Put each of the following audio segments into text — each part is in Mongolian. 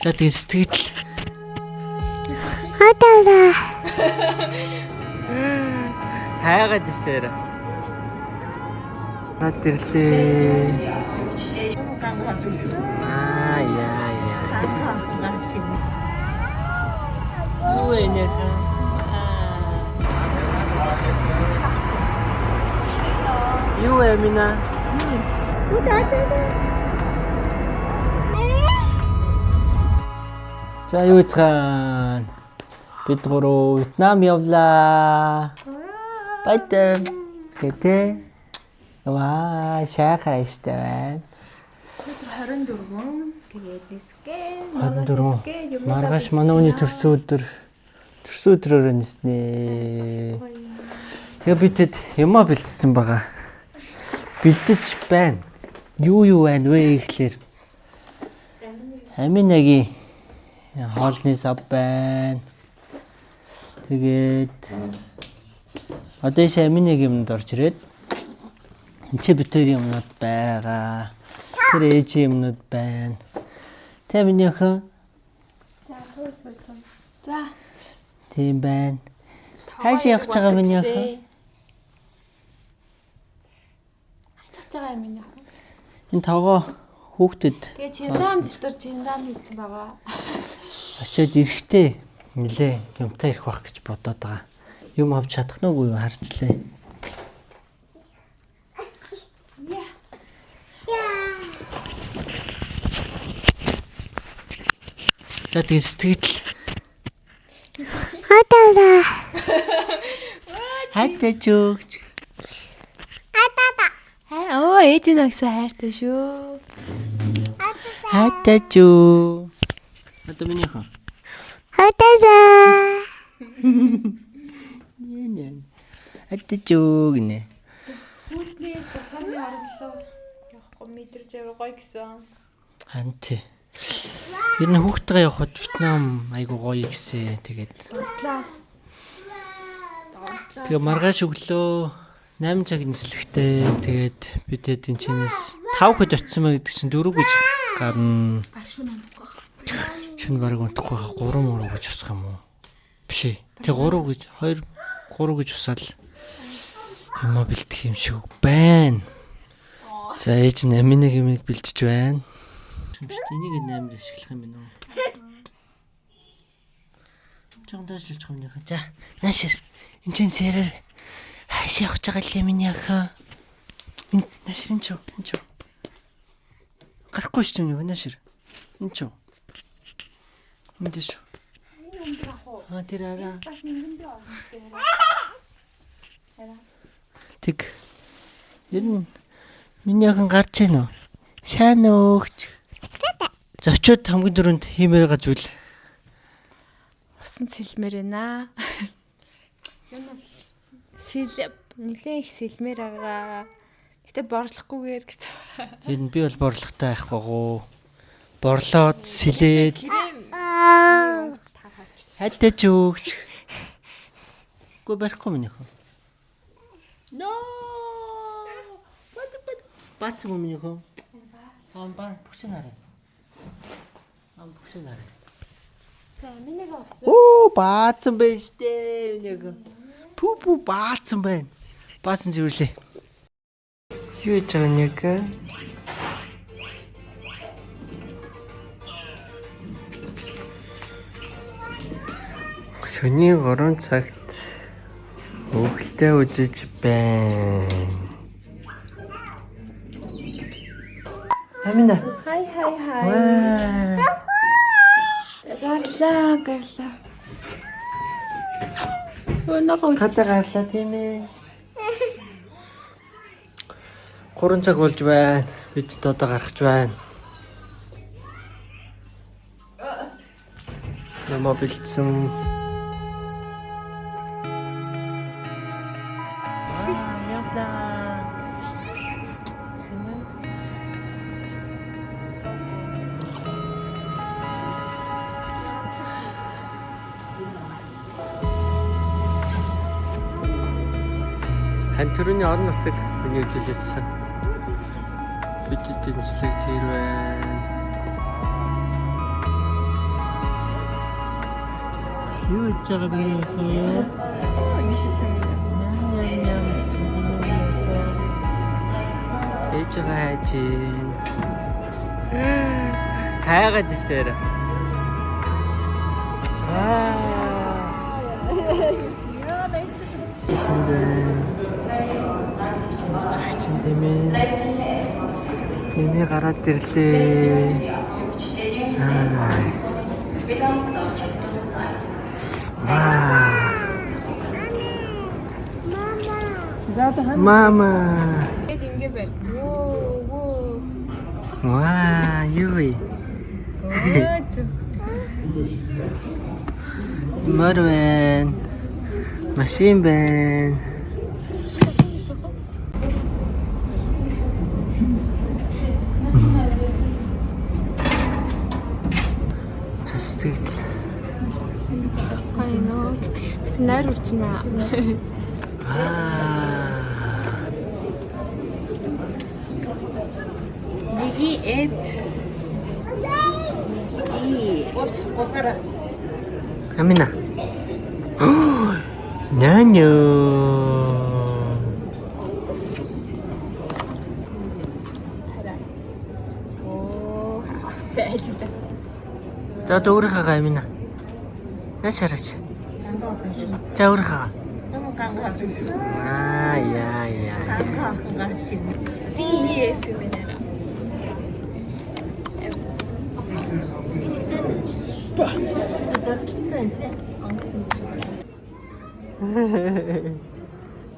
За тэгээ сэтгэл. Хатаа. Хайгаад штэ. Хатирлээ. Яа. Юу энэ хаа? Юу эмина? За юу цаан? Бид гурав Вьетнам явлаа. Баяр. Гэтэ. Ваа, шахаа штэ байна. 24. Тэгээд нисгэ. 24. Маргааш манай үний төрсөн өдрөөр ниснэ. Тэгээ бидэд юмаа бэлдсэн байгаа. Бэлдэж байна. Юу байна вэ ихлээр? Аминагийн хоолны сав байна. Тэгээд одоо яшаа аминагийн юмд орж ирээд энэ ч битэр юмнууд байгаа. Тэр ээжийн юмнууд байна. Тэ минийхэн. За сууй. За. Тийм байна. Хайш явж байгаа минийхэн. Цацж байгаа юм минийхэн. Энэ тоогоо хүүхдэд Тэгээ чиндам дотор чиндам хийсэн байгаа. очиод ирэхдээ нилээ юмтай ирэх байх гэж бодоод байгаа. Юм авч чадах нь үгүй юу харчлаа. За тэгээ сэтгэл. Хатаа. Хатаа чөөгч. Ээж нь агсаа хайртай шүү. Хатаа чөө. Одоо минийхэн. Хатаа. Нэ. Хатаа чөө гинэ. Хүүтнээс дулааны орлоо. Явахгүй мэдэрч гоё гэсэн. Ханти. Ер нь хүүхдтэйгээ явхад Вьетнам айгу гоё гэсэн. Тэгээд. Тэгээ маргааш өглөө 8 цаг нислэгтэй. Тэгээд бидэд энэ чинээс 5 хэд очсон мэй гэдэг чинь 4 гэж гарна. Шүн бараг унтахгүй хаа 3 муу гэж усах юм уу? Биш ээ. Тэг 3 гэж 3 гэж усаал. Юмаа бэлдэх юм шиг байна. За ээж нь аминаг юмыг бэлдэж байна. Энийг нээр ашиглах юм байна уу? Чондоош л чамнах. За наашир. Энд чинь сэрэр хааш явж байгаа л юм яхаа. Энд наашир энэ ч. Гарахгүй шүү дээ наашир. Энэ ч. Энд шүү. Тэр араа. Тэг. Ер нь миний яхан гарч ийн үү? Шаан өөгч. Зочиод хамгийн дөрөнд хиймээр байгаа зүйл. Усан сэлмээр байна. Нилээн их сэлмээр байгаа. Гэтэ борлохгүйгээр гэдэг. Ер нь би бол борлохтой байхгүй. Борлоод сэлээд. Хатаа чөөгч. Гү барихгүй минийх. No. Бац юм минийх. Амбаа бүсэн хараа. Бүсэн хараа. За минийг Оо баацсан байж дээ минийх. Пү баацсан байна. Баацсан зөвлөө. Юу гэж байгаа нэг? Шөнийн 3 цагт өглөө үзэж байна. Амина. Хай. Ваа. Гарла. Өнөөгөө Хатаа гарлаа тийм ээ. 3 цаг болж байна. Бид одоо гарах байна. Ямаа бэлдсэн. Хан төрөний орон нутаг миний үзүүлэлтсэн. Бид эдийн засаг тэр байна. Юу гэж байгаа юм бэ? Ээжгээ хайж байна. Хайгаад ирсээр. Эний гараад ирлээ. Мама. Эд ингэ байна. Вөө. Ваа, юу вэ? Мөр байна. Машин байна. Цэцэгдэл. Гайно. Найр үрчнэ. Диги эд. Амина. Нянё. Оо. Зайчта. За өөрийнхөө амина. Яшаарч. За өөрийнхөө. Яа. Би феминера.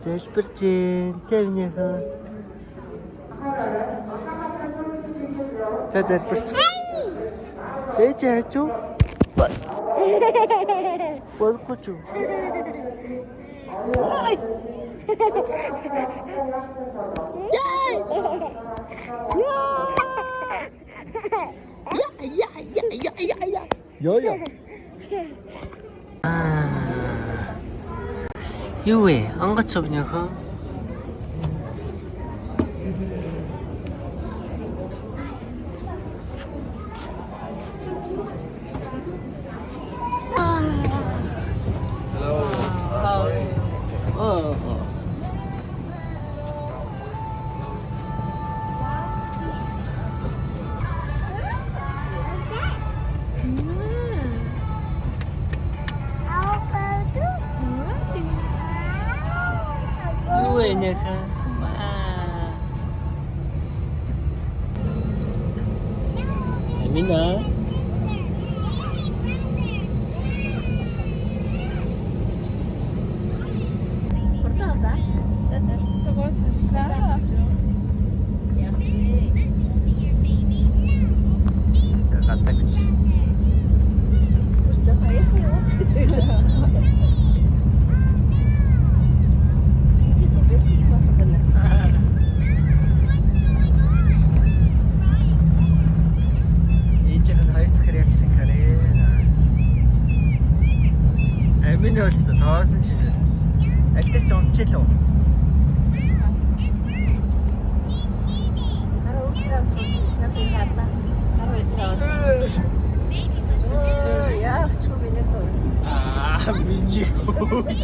Залбирч тавнийхоо. За залбирч. Ээж аач уу? Болгоч уу? Яа. Юу вэ? Онгоц совнийхоо. Юу вэ нөхө? Амина. Ээжийн хоёр дахь реакшн харъя. Амина олсон тоосон ч дээ. Альтас унтчихлоо. Миний хөөж.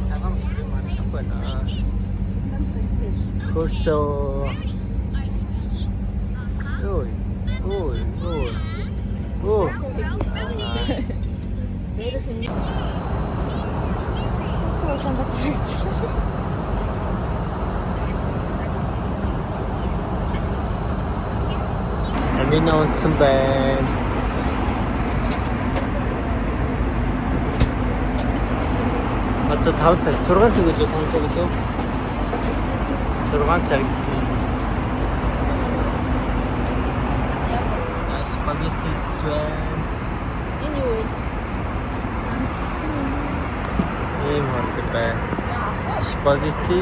Цагаан бүрийн манайх байна. Хөрсөө. Ой. Амина унтсан байна. Одоо 5 цаг, 6 цаг үлээ 5 цаг үлээ. 6 цаг гэсэн. Спагетти жан. Энэ юу вэ? Ийм хөрөг бай. Спагетти.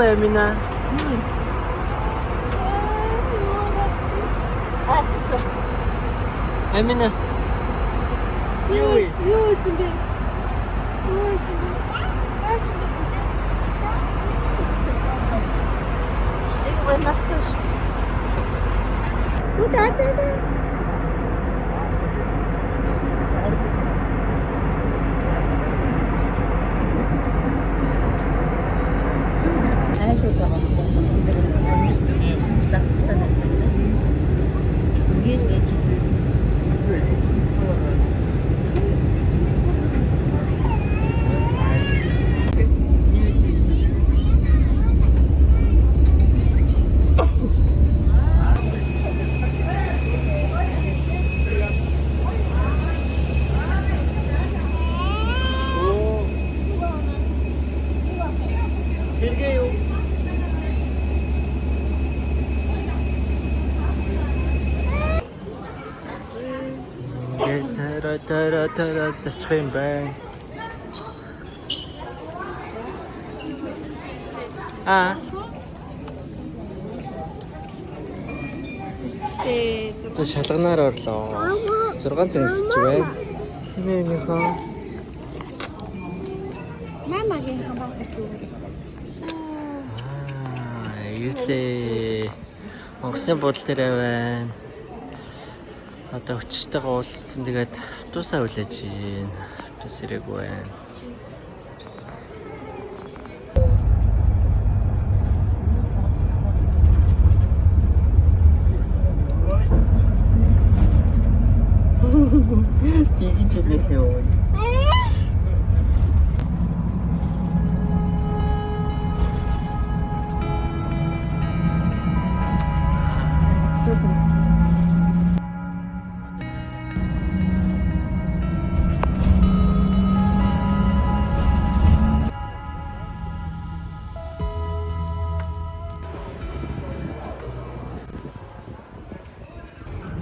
Амина. Амина. Юу вэ? Юу юм бэ? Юу юм бэ? Яаж юм бэ? Энэ насташ. Удаа. Хэрэгээ юу? Тара тачих юм байна. Тэ шалганаар орлоо. 6 цэнгэлж байна. Тэний нэг хаа. Мамагийн хамаасаа түүгээр. Ирлээ. Онгоцны буудлын дээр байна. Одоо өчтэйгээ уулзсан. Тэгээд автобусаа хүлээж ийн. Автобус ирээгүй байна. Тэгж нэг юм.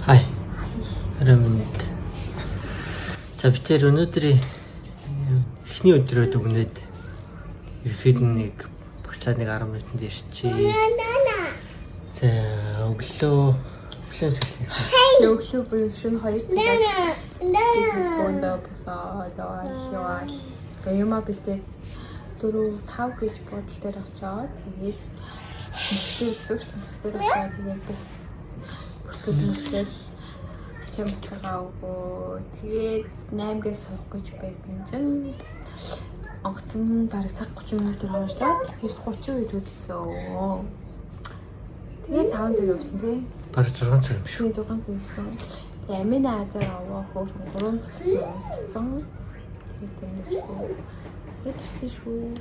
Хай. Арамнит. За бид тэр өнөөдрийн эхний өдрөө дүгнээд ерөөд нэг багслаа нэг 10 минутанд ярьчихъя. За өглөө Өглөө буюу шөнө 2 цагаас бөөндөө босоод яваад гаяма бэлдээд 4-5 гэж бодол дээр очоод тэгээд нисгээр очоод тэгээд бүртгэл ачаага өгөө. Тэгээд 8-аас суух гэж байсан чинь онгоцон бараг цаг 30 минут явуулаад тэр 30 үед хөдөлсөн. Тэгээд 5 цаг явсан тий. бараг 6 цаг юм шүү. 6 цаг явсан. Тэгээд Амина азар аваа хөөр 3 цаг явсан. Тэгээд тэнэчгүй. Хэвчээ шүү.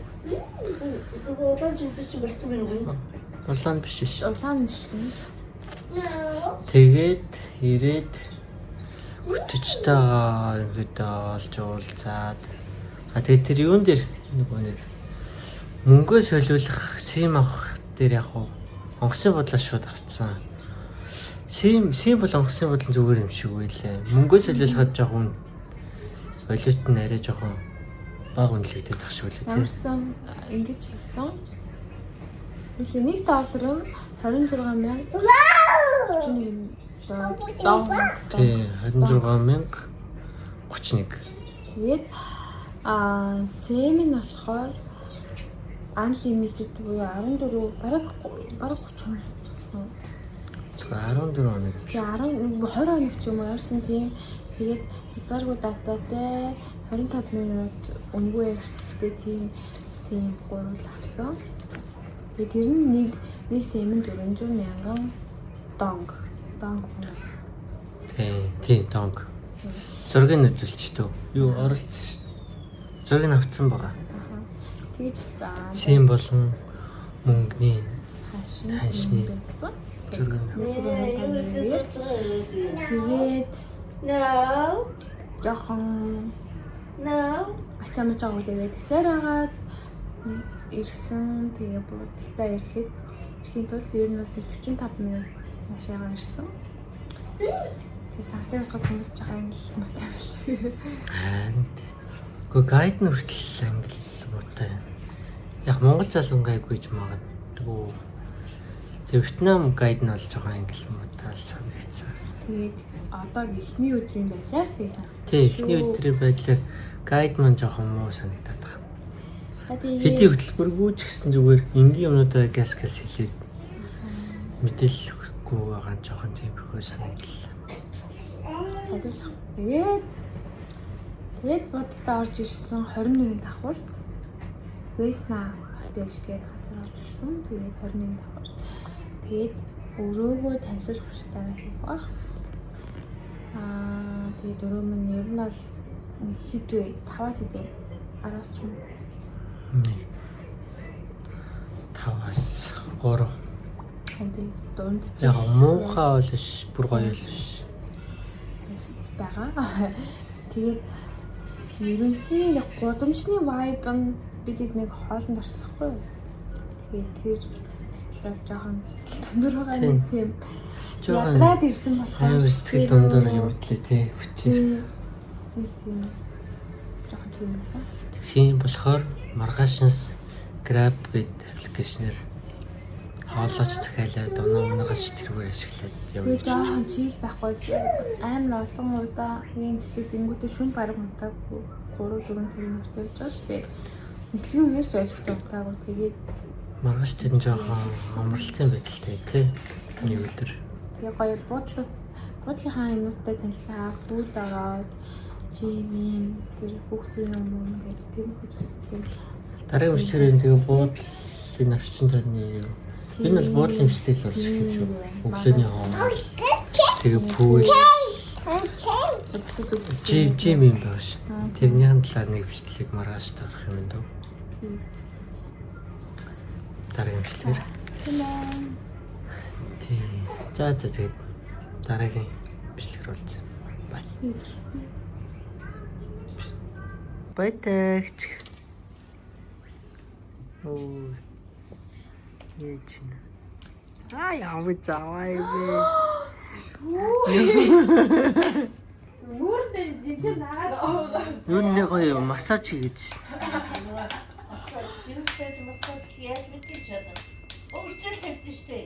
Улаан биш ш. Улаан биш гэнэ. Тэгээд ирээд хөтөчтэйгээ ингээд олж уулзаад тэгээд тэр юун дээр нэг мөнгөө солиулах сим авах дээр яг онгоцны бодлоо шууд авцсан. Сим бол онгоцны бодлон зүгээр юм шиг байлаа. Мөнгөө солиулахад жоохон валют нь арай жоохон бага үнэлэгдээд тах шиг үлээ. Ямарсан ингэж хэлсэн. Үгүй $1 нь 26,000. 31 доо. Тий, 26,031. Тэгээд сэм нь болохоор unlimited буюу 14 бараг 30. 14 хоног. Тэгээ 20 хоног ч юм уу ярьсан тийм. Тэгээд хязгааргүй дататай 25 минут өнгөө хэрэгтэй тийм сэм 3 л авсан. Тэгээд тэр нь нэг сэм нь 400,000 донг. Тий, донг. Зургийг үзүүлчихтөө. Юу оролцсон шүү дээ. Зургийг авцсан байгаа. Тэгэж авсан. Сэм болон мөнгөний хашны байсан. зургийг. Тэгээд Яхан ачаамж агуулъя гэсээр агаад ирсэн. Тэгээ буудалтаа ирэхийн тулд ер нь бол 45 минут машигаа ирсэн. Тэгээ санстай болоход хүмүүс жоо англи муутай байл. Гэхдээ гайд нь хүртэл англи муутай. Яг монгол залуу гайгүй ч магад. айгу. Тэг Вьетнам гайд нь болж байгаа англи муудаа санагдсан. Тэгээд одоо эхний өдрийн байдлаар л санагдсан. Тэг эхний өдрийн байдлаар гайд маань жоохон муу санагдаад байгаа. Тэгээд Хэдий хөтөлбөргүй ч гэсэн зүгээр энгийн юмнуудаа газ хэлээд мэдээлэл өгөхгүй байгаа нь жоохон тиймэрхүү санагдлаа. Тэгээд бодолтой орж ирсэн 21 давхурт Весна хотел гээд газар орж ирсэн. Тэгээд 21 давхурт. Тэгээд өрөөгөө танилцуулах шиг дараа хийх баг. Тэгээд өрөө минь ер нь бол нэг хитвэ 5-аас идэ 10-аас ч юм. 5-аас 3. Тэгээд дунд ч Яг муухай бол биш, бүр гоё л биш. байгаа. Тэгээд ерөнхийн яг гудамжны vibe нь бидэд нэг хоолнд орсохгүй юу? Тэгээд тэр сэтгэл бол жоохон сэтгэл дундуур байгаа нэг тийм ядраад ирсэн болохоор амар сэтгэл дундуур юм тлээ тий хүчээр. Нэг тийм жоохон тийм байна. Тэгхийн болохоор маргаашнаас Grab гэдэг аппликейшнээр хоолойч захиалаад унаагаж тэргээр ашиглаад явж. Тэгээд жоохон чийл байхгүй амар олон удаа нэг нислэг дэнгүүтээ шүн бараг унтаагүй 3-4 цагийн хүртэл явж байгаа шүү дээ. Нислэгийн үеэрч ойлгохтой унтаагүй тэгээд маргааш тэр нь жоохон амралтын байдалтай тий. Нэг өдөр. Тэгээ гоё буудлынхаа юмнуудтай танилцаа гүйлд ороод чимийн тэр хүүхдийн юм гэдэг тэр хүчтэй. Дараагийн бичлэгээр тэгээ буудлын орчин тойрны юм. Энэ бол буудлын бичлэл болж эхэлж байна. Өглөөний хоол. Тэгээ пүүл. Жим юм байна шүү дээ. Тэрнийхэн талаар нэг бичлэгийг маргааш тарах юм дөө. Дараагийн бичлэгээр. Тий. За тэгээд дараагийн бичлэгээр болсон. Бай. Байтагч. Оо. Яач нэ. Явж аваа юм бэ. Нүрдэн жинцэн нагаад Нүрний гоё массаж хийгээд шин. Жимстэй массаж яаж мэдчих чадав. Өөрчлөлт тавьдсан шүү дээ.